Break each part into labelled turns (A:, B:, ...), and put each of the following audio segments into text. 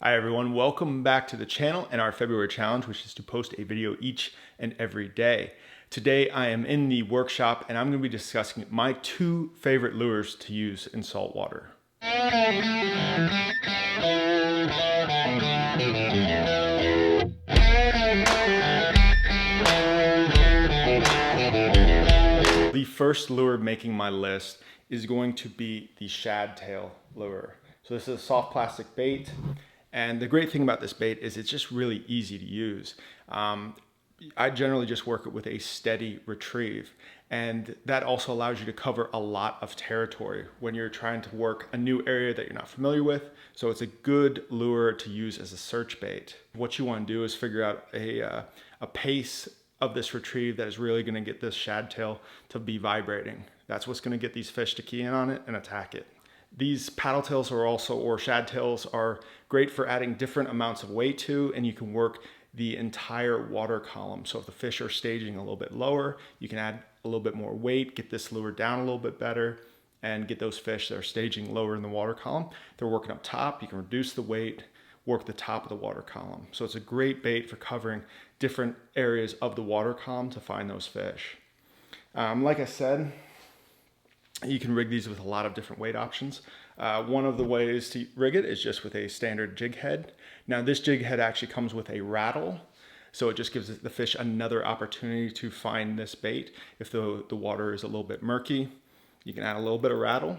A: Hi everyone, welcome back to the channel and our February challenge, which is to post a video each and every day. Today I am in the workshop and I'm going to be discussing my two favorite lures to use in saltwater. The first lure making my list is going to be the shad tail lure. So this is a soft plastic bait. And the great thing about this bait is it's just really easy to use. I generally just work it with a steady retrieve. And that also allows you to cover a lot of territory when you're trying to work a new area that you're not familiar with. So it's a good lure to use as a search bait. What you want to do is figure out a pace of this retrieve that is really going to get this shad tail to be vibrating. That's what's going to get these fish to key in on it and attack it. These paddle tails are also, or shad tails, are great for adding different amounts of weight to, and you can work the entire water column. So if the fish are staging a little bit lower, you can add a little bit more weight, get this lure down a little bit better, and get those fish that are staging lower in the water column. They're working up top, you can reduce the weight, work the top of the water column. So it's a great bait for covering different areas of the water column to find those fish. Like I said, you can rig these with a lot of different weight options. One of the ways to rig it is just with a standard jig head. Now this jig head actually comes with a rattle, so it just gives the fish another opportunity to find this bait. If the water is a little bit murky, you can add a little bit of rattle,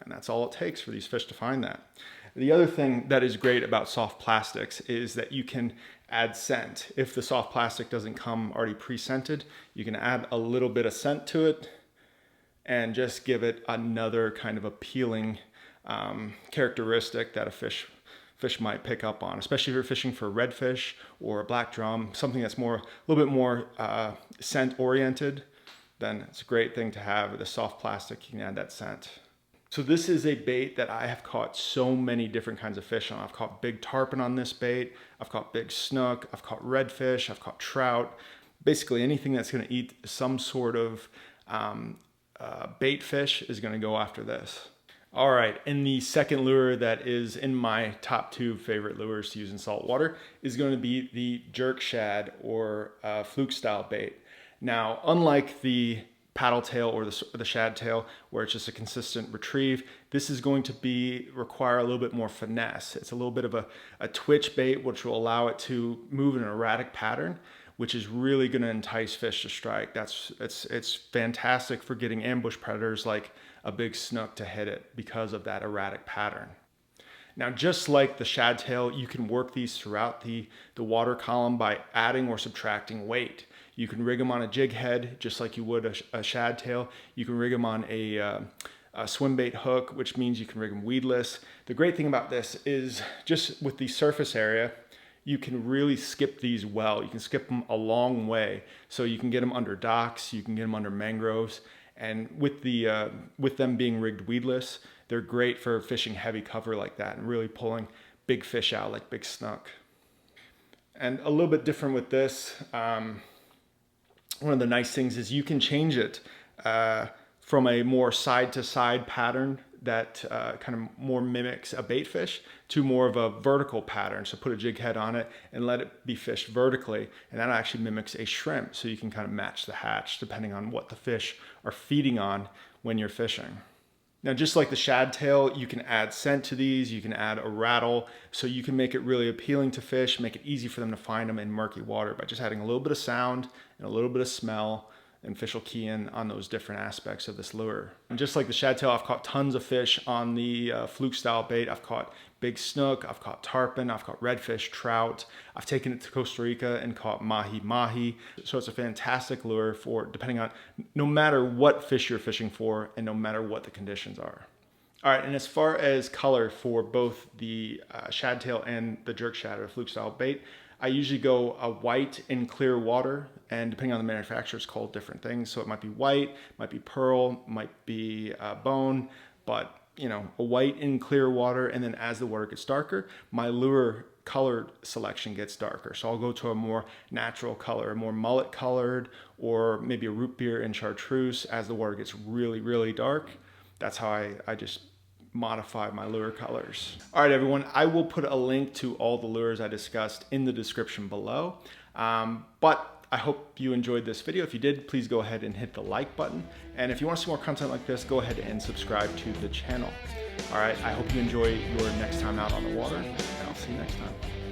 A: and that's all it takes for these fish to find that. The other thing that is great about soft plastics is that you can add scent. If the soft plastic doesn't come already pre-scented, you can add a little bit of scent to it and just give it another kind of appealing characteristic that a fish might pick up on, especially if you're fishing for redfish or a black drum, something that's a little bit more scent oriented. Then it's a great thing to have with a soft plastic. You can add that scent. So this is a bait that I have caught so many different kinds of fish on. I've caught big tarpon on this bait. I've caught big snook. I've caught redfish. I've caught trout. Basically anything that's going to eat some sort of bait fish is going to go after this. All right, and the second lure that is in my top two favorite lures to use in saltwater is going to be the jerk shad or fluke style bait. Now, unlike the paddle tail or the shad tail, where it's just a consistent retrieve, this is going to require a little bit more finesse. It's a little bit of a twitch bait, which will allow it to move in an erratic pattern, which is really going to entice fish to strike. It's fantastic for getting ambush predators like a big snook to hit it because of that erratic pattern. Now, just like the shad tail, you can work these throughout the water column by adding or subtracting weight. You can rig them on a jig head, just like you would a shad tail. You can rig them on a swim bait hook, which means you can rig them weedless. The great thing about this is just with the surface area, you can really skip these well. You can skip them a long way. So you can get them under docks, you can get them under mangroves, and with them being rigged weedless, they're great for fishing heavy cover like that and really pulling big fish out like big snook. And a little bit different with this, one of the nice things is you can change it from a more side-to-side pattern that kind of more mimics a bait fish to more of a vertical pattern. So put a jig head on it and let it be fished vertically, and that actually mimics a shrimp. So you can kind of match the hatch depending on what the fish are feeding on when you're fishing. Now, just like the shad tail, you can add scent to these, you can add a rattle, so you can make it really appealing to fish, make it easy for them to find them in murky water by just adding a little bit of sound and a little bit of smell, and fish will key in on those different aspects of this lure. And just like the shad tail, I've caught tons of fish on the fluke style bait. I've caught big snook, I've caught tarpon, I've caught redfish, trout. I've taken it to Costa Rica and caught mahi-mahi. So it's a fantastic lure for depending on no matter what fish you're fishing for and no matter what the conditions are. All right, and as far as color for both the shad tail and the jerk shad or fluke style bait, I usually go a white in clear water, and depending on the manufacturer, it's called different things. So it might be white, might be pearl, might be bone, but you know, a white in clear water, and then as the water gets darker, my lure color selection gets darker. So I'll go to a more natural color, a more mullet colored, or maybe a root beer and chartreuse as the water gets really, really dark. That's how I just modify my lure colors. All right, everyone, I will put a link to all the lures I discussed in the description below. But I hope you enjoyed this video. If you did, please go ahead and hit the like button. And if you want to see more content like this, go ahead and subscribe to the channel. All right, I hope you enjoy your next time out on the water, and I'll see you next time.